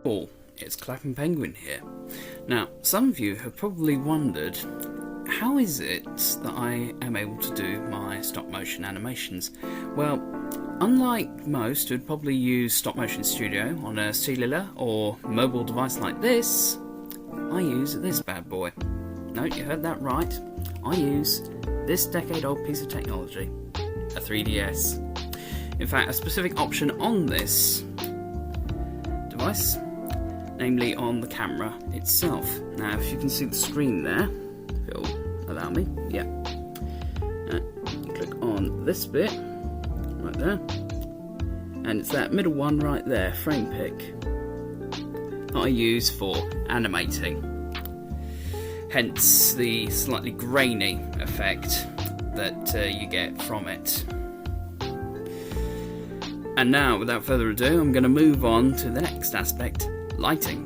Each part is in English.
All, it's Clapping Penguin here. Now, some of you have probably wondered, how is it that I am able to do my stop motion animations? Well, unlike most who'd probably use Stop Motion Studio on a cellular or mobile device like this, I use this bad boy. No, you heard that right. I use this decade-old piece of technology, a 3DS. In fact, a specific option on this device, namely on the camera itself. Now, if you can see the screen there, if it'll allow me, yeah. Click on this bit, right there, and it's that middle one right there, frame pick, that I use for animating. Hence the slightly grainy effect that you get from it. And now, without further ado, I'm going to move on to the next aspect, lighting.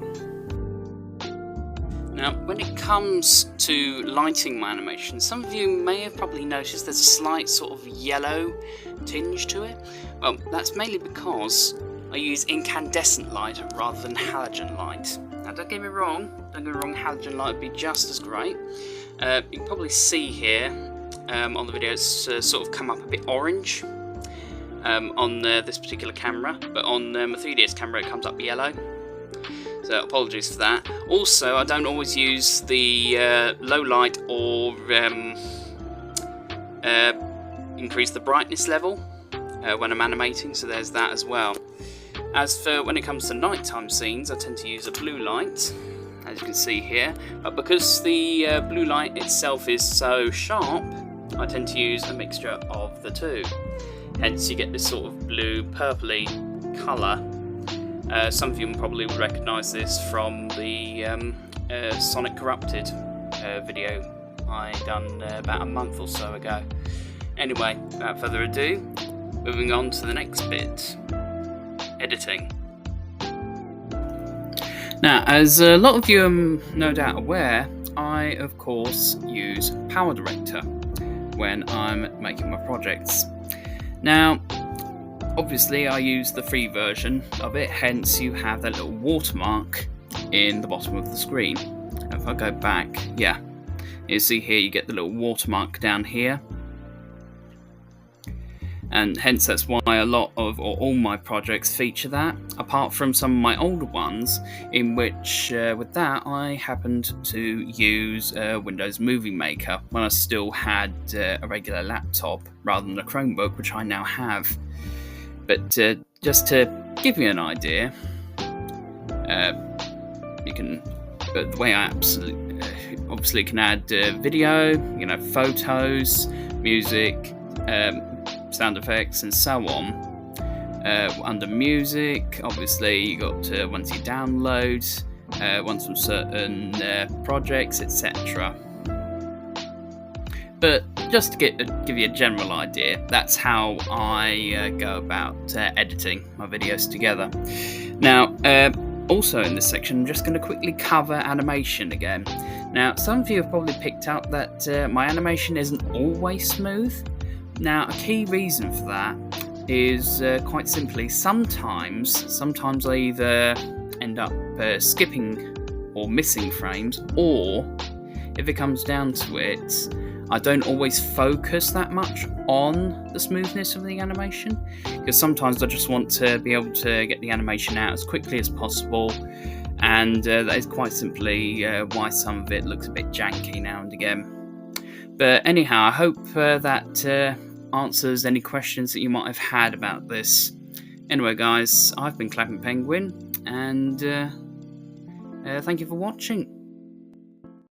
Now, when it comes to lighting my animation, some of you may have probably noticed there's a slight sort of yellow tinge to it. Well, that's mainly because I use incandescent light rather than halogen light. Now, don't get me wrong, halogen light would be just as great. You can probably see here on the video it's sort of come up a bit orange. On this particular camera, but on my 3DS camera it comes up yellow, so apologies for that. Also, I don't always use the low light or increase the brightness level when I'm animating, so there's that as well. As for when it comes to nighttime scenes, I tend to use a blue light, as you can see here, but because the blue light itself is so sharp, I tend to use a mixture of the two. Hence you get this sort of blue purpley colour. Some of you probably will recognise this from the Sonic Corrupted video I done about a month or so ago. Anyway, without further ado, moving on to the next bit, editing. Now, as a lot of you are no doubt aware, I of course use Power Director when I'm making my projects. Now, obviously I use the free version of it, hence you have that little watermark in the bottom of the screen. And if I go back, yeah, you see here you get the little watermark down here. And hence that's why a lot of, or all my projects feature that, apart from some of my older ones, in which with that I happened to use Windows Movie Maker when I still had a regular laptop rather than a Chromebook, which I now have. But just to give you an idea, you can, the way I obviously can add video, photos, music, sound effects and so on. Under music, obviously you got once you download, once from certain projects, etc. But just to give you a general idea, that's how I go about editing my videos together. Now, also in this section, I'm just going to quickly cover animation again. Now, some of you have probably picked up that my animation isn't always smooth. Now, a key reason for that is quite simply sometimes I either end up skipping or missing frames, or if it comes down to it, I don't always focus that much on the smoothness of the animation, because sometimes I just want to be able to get the animation out as quickly as possible, and that is quite simply why some of it looks a bit janky now and again. But anyhow, I hope that answers any questions that you might have had about this. Anyway guys, I've been Clapping Penguin, and thank you for watching.